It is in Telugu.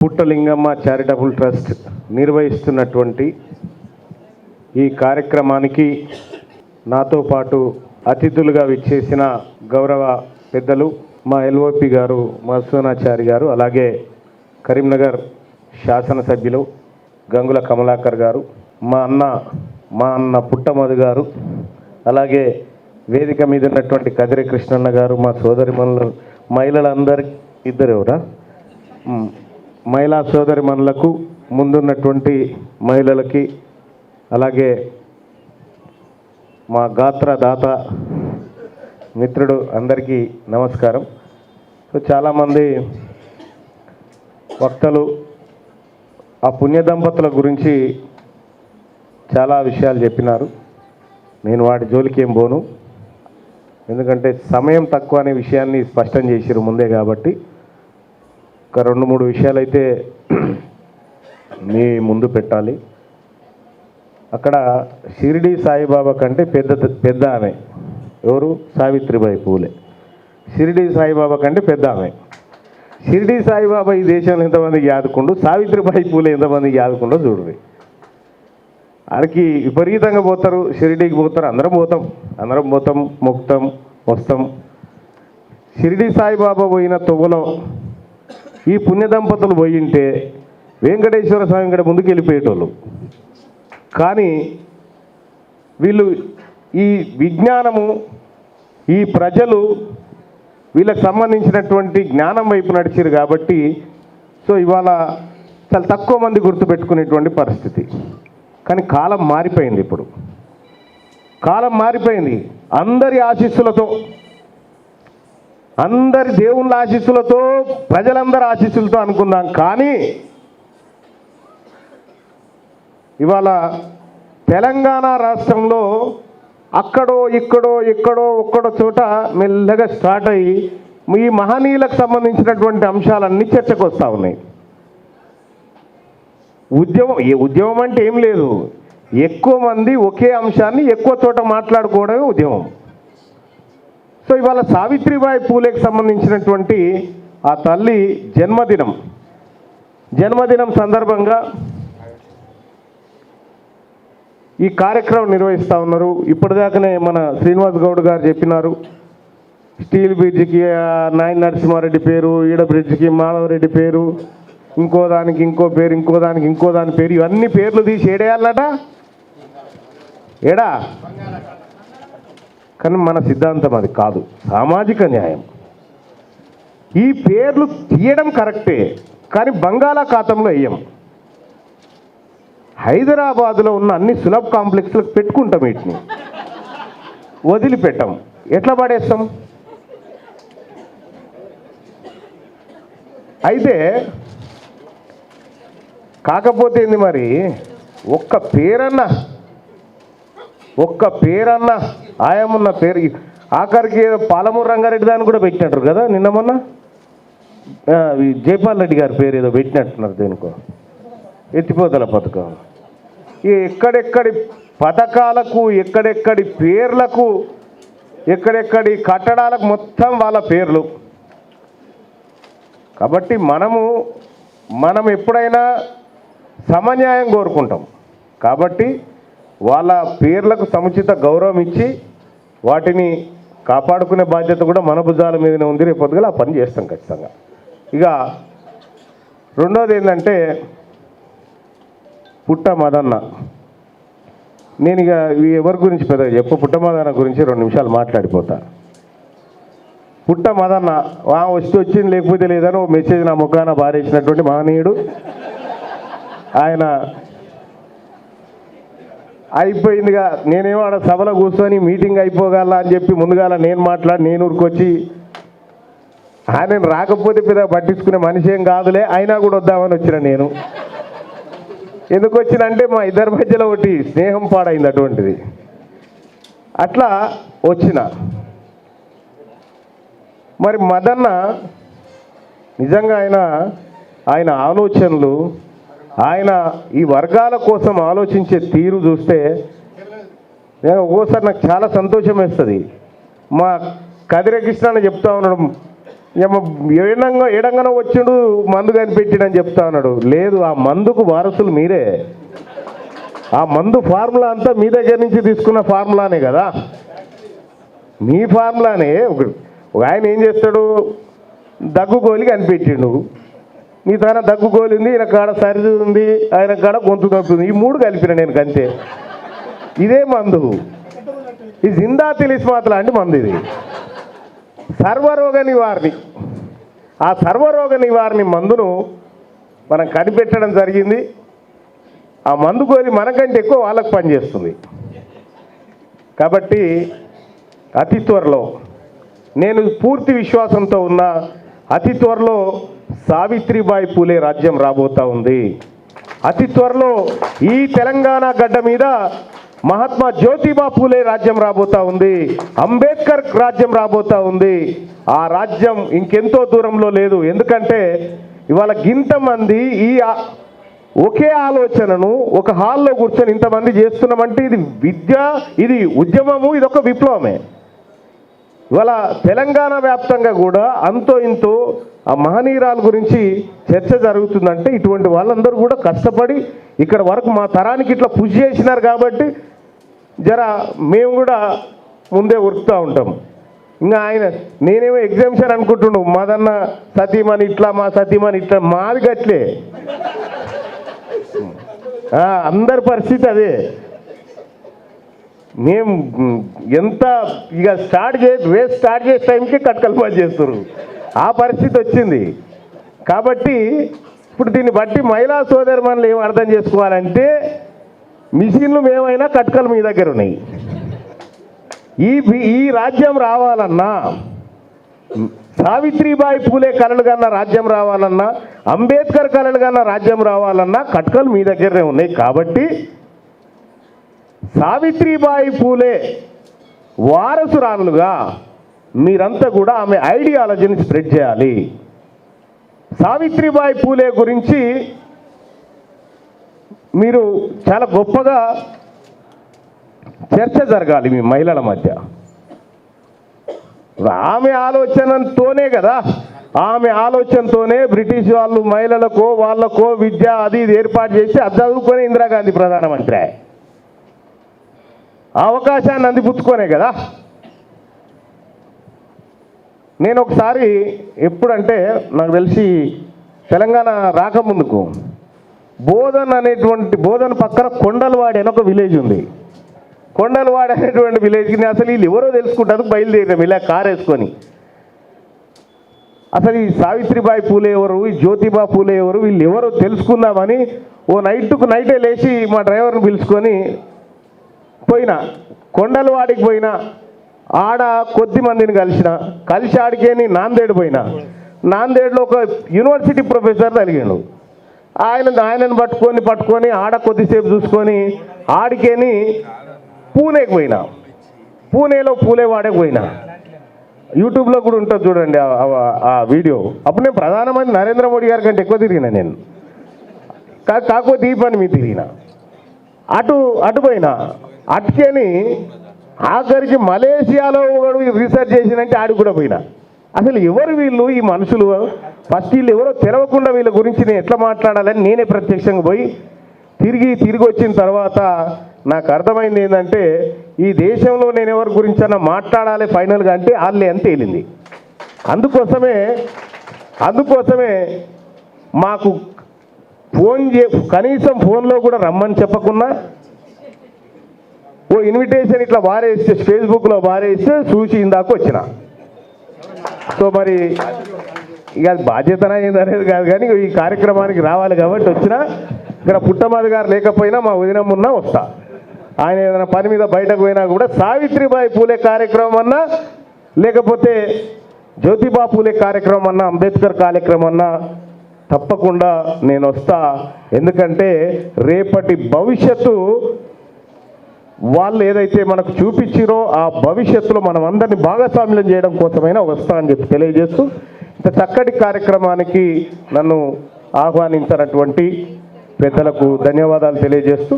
పుట్టలింగమ్మ చారిటబుల్ ట్రస్ట్ నిర్వహిస్తున్నటువంటి ఈ కార్యక్రమానికి నాతో పాటు అతిథులుగా విచ్చేసిన గౌరవ పెద్దలు మా ఎల్ఓపి గారు మధుసూనాచారి గారు, అలాగే కరీంనగర్ శాసనసభ్యులు గంగుల కమలాకర్ గారు, మా అన్న పుట్టమధు గారు, అలాగే వేదిక మీద ఉన్నటువంటి కదిరి కృష్ణన్న గారు, మా సోదరిమణులు మహిళలందరి ఇద్దరెవరా మహిళా సోదరిమణులకు, ముందున్నటువంటి మహిళలకి, అలాగే మా గాత్రదాత మిత్రుడు అందరికీ నమస్కారం. సో చాలామంది వక్తలు ఆ పుణ్య దంపతుల గురించి చాలా విషయాలు చెప్పినారు. నేను వాటి జోలికి ఏం పోను, ఎందుకంటే సమయం తక్కువ అనే విషయాన్ని స్పష్టం చేసిరు ముందే. కాబట్టి ఒక 2-3 విషయాలు అయితే మీ ముందు పెట్టాలి. అక్కడ షిరిడి సాయిబాబా కంటే పెద్ద ఆమె ఎవరు? సావిత్రిబాయి పూలే. షిరిడి సాయిబాబా కంటే పెద్ద ఆమె. షిరిడి సాయిబాబా ఈ దేశంలో ఎంతమందికి యాదుకుండు, సావిత్రిబాయి పూలే ఎంతమందికి యాదుకుండో చూడండి. ఆడికి విపరీతంగా పోతారు, షిరిడీకి పోతారు, అందరం పోతాం, మొక్కుతాం, వస్తాం. షిరిడి సాయిబాబా పోయిన తొవ్వలో ఈ పుణ్య దంపతులు పోయింటే వెంకటేశ్వర స్వామి కూడా ముందుకు వెళ్ళిపోయేటోళ్ళు. కానీ వీళ్ళు ఈ విజ్ఞానము, ఈ ప్రజలు వీళ్ళకి సంబంధించినటువంటి జ్ఞానం వైపు నడిచారు కాబట్టి సో ఇవాళ చాలా తక్కువ మంది గుర్తుపెట్టుకునేటువంటి పరిస్థితి. కానీ కాలం మారిపోయింది. ఇప్పుడు కాలం మారిపోయింది. అందరి ఆశీస్సులతో, అందరి దేవుళ్ళ ఆశీస్సులతో, ప్రజలందరి ఆశీస్సులతో అనుకుందాం. కానీ ఇవాళ తెలంగాణ రాష్ట్రంలో అక్కడో ఇక్కడో ఒక్కడో చోట మెల్లగా స్టార్ట్ అయ్యి ఈ మహనీయులకు సంబంధించినటువంటి అంశాలన్నీ చర్చకు వస్తూ ఉన్నాయి. ఉద్యమం అంటే ఏం లేదు, ఎక్కువ మంది ఒకే అంశాన్ని ఎక్కువ చోట మాట్లాడుకోవడమే ఉద్యమం. సో ఇవాళ సావిత్రిబాయి పూలేకి సంబంధించినటువంటి ఆ తల్లి జన్మదినం సందర్భంగా ఈ కార్యక్రమం నిర్వహిస్తూ ఉన్నారు. ఇప్పటిదాకానే మన శ్రీనివాస్ గౌడ్ గారు చెప్పినారు, స్టీల్ బ్రిడ్జికి నాయన నరసింహారెడ్డి పేరు, ఈడ బ్రిడ్జికి మాధవరెడ్డి పేరు, ఇంకో దానికి ఇంకో పేరు, ఇంకో దాని పేరు, ఇవన్నీ పేర్లు తీసి ఏడేయాలట. ఏడా? కానీ మన సిద్ధాంతం అది కాదు, సామాజిక న్యాయం. ఈ పేర్లు తీయడం కరెక్టే, కానీ బంగాళాఖాతంలో వేయం. హైదరాబాదులో ఉన్న అన్ని సులభ్ కాంప్లెక్స్లకు పెట్టుకుంటాం, వీటిని వదిలిపెట్టాం. ఎట్లా పడేస్తాం? అయితే కాకపోతే ఏంది మరి, ఒక్క పేరన్నా ఆయమున్న పేరు, ఆఖరికి పాలమూరు రంగారెడ్డి దాన్ని కూడా పెట్టినట్టు కదా నిన్న మొన్న. జైపాల్ రెడ్డి గారి పేరు ఏదో పెట్టినట్టున్నారు, దేనికో ఎత్తిపోతల పథకం. ఎక్కడెక్కడి పథకాలకు, ఎక్కడెక్కడి పేర్లకు, ఎక్కడెక్కడి కట్టడాలకు మొత్తం వాళ్ళ పేర్లు. కాబట్టి మనం ఎప్పుడైనా సమన్యాయం కోరుకుంటాం. కాబట్టి వాళ్ళ పేర్లకు సముచిత గౌరవం ఇచ్చి వాటిని కాపాడుకునే బాధ్యత కూడా మన భుజాల మీదనే ఉంది. రేపు పొద్దుగల ఆ పని చేస్తాం ఖచ్చితంగా. ఇక రెండోది ఏంటంటే పుట్ట మదన్న. నేను ఇక ఎవరి గురించి పెద్దగా పుట్ట మదన్న గురించి 2 నిమిషాలు మాట్లాడిపోతా. పుట్ట మదన్న వచ్చింది లేకపోతే లేదని ఓ మెసేజ్ నా ముఖాన బారేసినటువంటి మహనీయుడు ఆయన. అయిపోయిందిగా, నేనేమో ఆడ సభలో కూర్చొని మీటింగ్ అయిపోగల అని చెప్పి ముందుగాల నేను ఊరుకొచ్చి ఆయన రాకపోతే పెద్దగా పట్టించుకునే మనిషి ఏం కాదులే, అయినా కూడా వద్దామని వచ్చిన. నేను ఎందుకు వచ్చినంటే మా ఇద్దరి మధ్యలో ఒకటి స్నేహం పాడైంది, అటువంటిది. అట్లా వచ్చిన. మరి మదన్న నిజంగా ఆయన ఆలోచనలు, ఆయన ఈ వర్గాల కోసం ఆలోచించే తీరు చూస్తే నేను ఒక్కోసారి నాకు చాలా సంతోషం వేస్తుంది. మా కదిరి కృష్ణ చెప్తా ఉండడం, ఏడంగానో వచ్చిండు మందు కనిపెట్టిడని చెప్తా ఉన్నాడు. లేదు, ఆ మందుకు వారసులు మీరే. ఆ మందు ఫార్ములా అంతా మీ దగ్గర నుంచి తీసుకున్న ఫార్ములానే కదా, మీ ఫార్ములానే. ఒక ఆయన ఏం చేస్తాడు, దగ్గుగోలి కనిపెట్టిండు. నీ తన దగ్గుగోలి ఉంది, ఈయన కాడ సరిది ఉంది, ఆయన కాడ గొంతు తగ్గుతుంది. ఈ మూడు కలిపిన నేను కంతే. ఇదే మందు. ఈ జిందా తిలిస్మాత్ లాంటి మందు ఇది. సర్వరోగ నివారణి. ఆ సర్వరోగ నివారణి మందును మనం కనిపెట్టడం జరిగింది. ఆ మందు గోలి మనకంటే ఎక్కువ వాళ్ళకు పనిచేస్తుంది. కాబట్టి అతి త్వరలో, నేను పూర్తి విశ్వాసంతో ఉన్న, అతి త్వరలో సావిత్రిబాయి పూలే రాజ్యం రాబోతా ఉంది. అతి త్వరలో ఈ తెలంగాణ గడ్డ మీద మహాత్మా జ్యోతిబా పూలే రాజ్యం రాబోతా ఉంది. అంబేద్కర్ రాజ్యం రాబోతా ఉంది. ఆ రాజ్యం ఇంకెంతో దూరంలో లేదు. ఎందుకంటే ఇవాళ ఇంతమంది ఈ ఒకే ఆలోచనను ఒక హాల్లో కూర్చొని ఇంతమంది చేస్తున్నామంటే ఇది విద్య, ఇది ఉద్యమము, ఇది ఒక విప్లవమే. ఇవాళ తెలంగాణ వ్యాప్తంగా కూడా అంతో ఇంతో ఆ మహనీయురాల గురించి చర్చ జరుగుతుందంటే ఇటువంటి వాళ్ళందరూ కూడా కష్టపడి ఇక్కడ వరకు మా తరానికి ఇట్లా పుష్ చేసినారు. కాబట్టి జర మేము కూడా ముందే ఉరుకుతూ ఉంటాం. ఇంకా ఆయన నేనేమో ఎగ్జామ్షన్ అనుకుంటున్నాను, మాదన్న సతీమణి ఇట్లా, మా సతీమణి ఇట్లా, మాది గట్లే. అందరి పరిస్థితి అదే. మేము ఎంత ఇక రేస్ స్టార్ట్ చేసే టైంకి కట్కల్పాటు చేస్తారు. ఆ పరిస్థితి వచ్చింది. కాబట్టి ఇప్పుడు దీన్ని బట్టి మహిళా సోదరిమణులు ఏం అర్థం చేసుకోవాలంటే, మిషన్లు మేమైనా కట్కలు మీ దగ్గర ఉన్నాయి. ఈ రాజ్యం రావాలన్నా, సావిత్రిబాయి పూలే కలలు కన్నా రాజ్యం రావాలన్నా, అంబేద్కర్ కలలు కన్నా రాజ్యం రావాలన్నా కట్కలు మీ దగ్గరనే ఉన్నాయి. కాబట్టి సావిత్రిబాయి పూలే వారసురాలుగా మీరంతా కూడా ఆమె ఐడియాలజీని స్ప్రెడ్ చేయాలి. సావిత్రిబాయి పూలే గురించి మీరు చాలా గొప్పగా చర్చ జరగాలి మీ మహిళల మధ్య. ఆమె ఆలోచనతోనే కదా, ఆమె ఆలోచనతోనే బ్రిటిష్ వాళ్ళు మహిళలకో వాళ్ళకో విద్య అది ఇది ఏర్పాటు చేసి అది చదువుకొని ఇందిరాగాంధీ ప్రధానమంత్రి. ఆ అవకాశాన్ని అందిపుచ్చుకోనే కదా. నేను ఒకసారి ఎప్పుడంటే నాకు తెలిసి తెలంగాణ రాకముందుకు బోధన్ పక్కన కొండలవాడి అని ఒక విలేజ్ ఉంది. కొండలవాడి అనేటువంటి విలేజ్కి అసలు వీళ్ళు ఎవరో తెలుసుకుంటారు బయలుదేరినాం ఇలా కారు వేసుకొని. అసలు ఈ సావిత్రిబాయి పూలే ఎవరు, ఈ జ్యోతిబా పూలే ఎవరు, వీళ్ళు ఎవరో తెలుసుకుందామని ఓ నైటే లేచి మా డ్రైవర్ని పిలుచుకొని పోయినా. కొండలవాడికి పోయినా, ఆడ కొద్ది మందిని కలిసి ఆడికేని నాందేడ్ పోయినా. నాందేడ్లో ఒక యూనివర్సిటీ ప్రొఫెసర్ తగిలిండు. ఆయనను పట్టుకొని ఆడ కొద్దిసేపు చూసుకొని ఆడికేని పూణేకి పోయినా. పూణేలో పూలేవాడకి పోయినా. యూట్యూబ్లో కూడా ఉంటుంది చూడండి ఆ వీడియో. అప్పుడు నేను ప్రధానమంత్రి నరేంద్ర మోడీ గారి కంటే ఎక్కువ తిరిగినా నేను. కాకపోతే ఈ పని మీద తిరిగిన. అటు పోయినా. అటుకేని ఆఖరికి మలేషియాలో రీసెర్చ్ చేసినంటే ఆడికి కూడా పోయినా. అసలు ఎవరు వీళ్ళు, ఈ మనుషులు? ఫస్ట్ వీళ్ళు ఎవరో తెలవకుండా వీళ్ళ గురించి నేను ఎట్లా మాట్లాడాలని నేనే ప్రత్యక్షంగా పోయి తిరిగి వచ్చిన తర్వాత నాకు అర్థమైంది ఏంటంటే, ఈ దేశంలో నేను ఎవరి గురించి అన్నా మాట్లాడాలి ఫైనల్గా అంటే వాళ్ళే అని తేలింది. అందుకోసమే మాకు కనీసం ఫోన్లో కూడా రమ్మని చెప్పకున్నా ఓ ఇన్విటేషన్ ఇట్లా వారేస్తే, ఫేస్బుక్లో వారేస్తే చూసి ఇందాక వచ్చిన. సో మరి ఇక అది బాధ్యతన ఏందనేది కాదు, కానీ ఈ కార్యక్రమానికి రావాలి కాబట్టి వచ్చిన. ఇక్కడ పుట్టమది గారు లేకపోయినా మా ఉదయనమ్మున్నా వస్తా. ఆయన ఏదైనా పని మీద బయటకు పోయినా కూడా సావిత్రిబాయి పూలే కార్యక్రమం అన్నా, లేకపోతే జ్యోతిబా పూలే కార్యక్రమం అన్నా, అంబేద్కర్ కార్యక్రమం అన్నా తప్పకుండా నేను వస్తా. ఎందుకంటే రేపటి భవిష్యత్తు వాళ్ళు ఏదైతే మనకు చూపించిరో ఆ భవిష్యత్తులో మనం అందరినీ భాగస్వామ్యం చేయడం కోసమైనా వస్తా అని చెప్పి తెలియజేస్తూ, ఇంత చక్కటి కార్యక్రమానికి నన్ను ఆహ్వానించినటువంటి పెద్దలకు ధన్యవాదాలు తెలియజేస్తూ